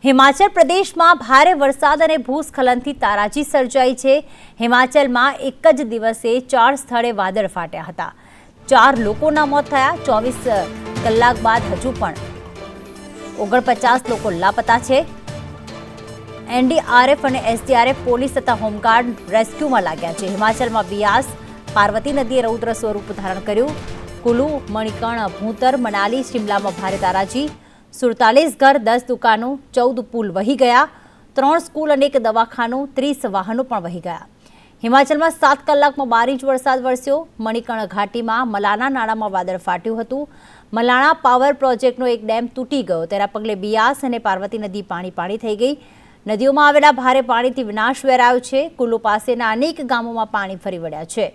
હિમાચલ પ્રદેશમાં ભારે વરસાદ અને ભૂસ્ખલનથી તારાજી સર્જાઈ છે। હિમાચલમાં એક જ દિવસે 4 સ્થળે વાદળ ફાટ્યા હતા। 4 લોકોના મોત થયા। 24 કલાક બાદ હજુ પણ 49 લોકો લાપતા છે। એનડીઆરએફ અને એસડીઆરએફ પોલીસ તથા હોમગાર્ડ રેસ્ક્યુમાં લાગ્યા છે। હિમાચલમાં બિયાસ પાર્વતી નદીએ રૌદ્ર સ્વરૂપ ધારણ કર્યું। કુલુ, મણિકર્ણ, ભૂંતર, મનાલી, શિમલામાં ભારે તારાજી। 47 ઘર, 10 દુકાનો, 14 પુલ વહી ગયા। 3 સ્કૂલ અને 1 દવાખાનું, 30 વાહનો પણ વહી ગયા। હિમાચલમાં 7 કલાકમાં 12 ઇંચ વરસાદ વરસ્યો। મણિકર્ણ ઘાટીમાં મલાણા નાળામાં વાદળ ફાટ્યું હતું। મલાણા પાવર પ્રોજેક્ટનો એક ડેમ તૂટી ગયો, તેના પગલે બિયાસ અને પાર્વતી નદી પાણી થઈ ગઈ। નદીઓમાં આવેલા ભારે પાણીથી વિનાશ વેરાયો છે। કુલ્લુ પાસેના અનેક ગામોમાં પાણી ફરી વળ્યા છે।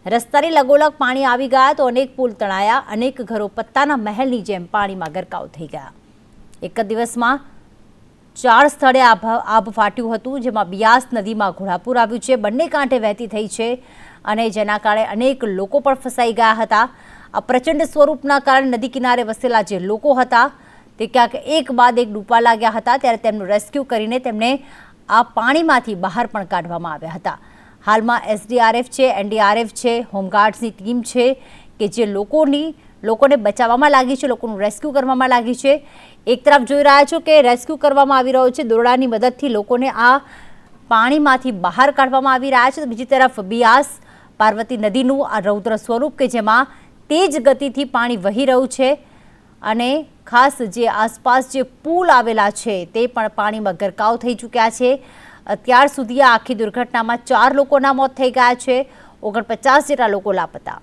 રસ્તાની લગોલગ પાણી આવી ગયા તો અનેક પુલ તણાયા। અનેક ઘરો પત્તાના મહેલની જેમ પાણીમાં ગરકાવ થઈ ગયા। એક જ દિવસમાં 4 સ્થળે આભ ફાટ્યું હતું, જેમાં બિયાસ નદીમાં ઘોડાપૂર આવ્યું છે। બંને કાંઠે વહેતી થઈ છે અને જેના કારણે અનેક લોકો પણ ફસાઈ ગયા હતા। આ પ્રચંડ સ્વરૂપના કારણે નદી કિનારે વસેલા જે લોકો હતા તે ક્યાંક એક બાદ એક ડૂબવા લાગ્યા હતા, ત્યારે તેમનું રેસ્ક્યુ કરીને તેમને આ પાણીમાંથી બહાર પણ કાઢવામાં આવ્યા હતા। હાલમાં એસડીઆરએફ છે, એનડીઆરએફ છે, હોમગાર્ડ્સની ટીમ છે કે જે લોકોને બચાવવામાં લાગી છે, લોકોનું રેસ્ક્યુ કરવામાં લાગી છે। એક તરફ જોઈ રહ્યા છો કે રેસ્ક્યુ કરવામાં આવી રહ્યો છે, દોરડાની મદદથી લોકોને આ પાણીમાંથી બહાર કાઢવામાં આવી રહ્યા છે। તો બીજી તરફ બિયાસ પાર્વતી નદીનું આ રૌદ્ર સ્વરૂપ કે જેમાં તેજ ગતિથી પાણી વહી રહ્યું છે અને ખાસ જે આસપાસ જે પુલ આવેલા છે તે પણ પાણીમાં ગરકાવ થઈ ચૂક્યા છે। અત્યાર સુધી આ આખી દુર્ઘટનામાં 4 લોકોના મોત થઈ ગયા છે, 49 જેટલા લોકો લાપતા।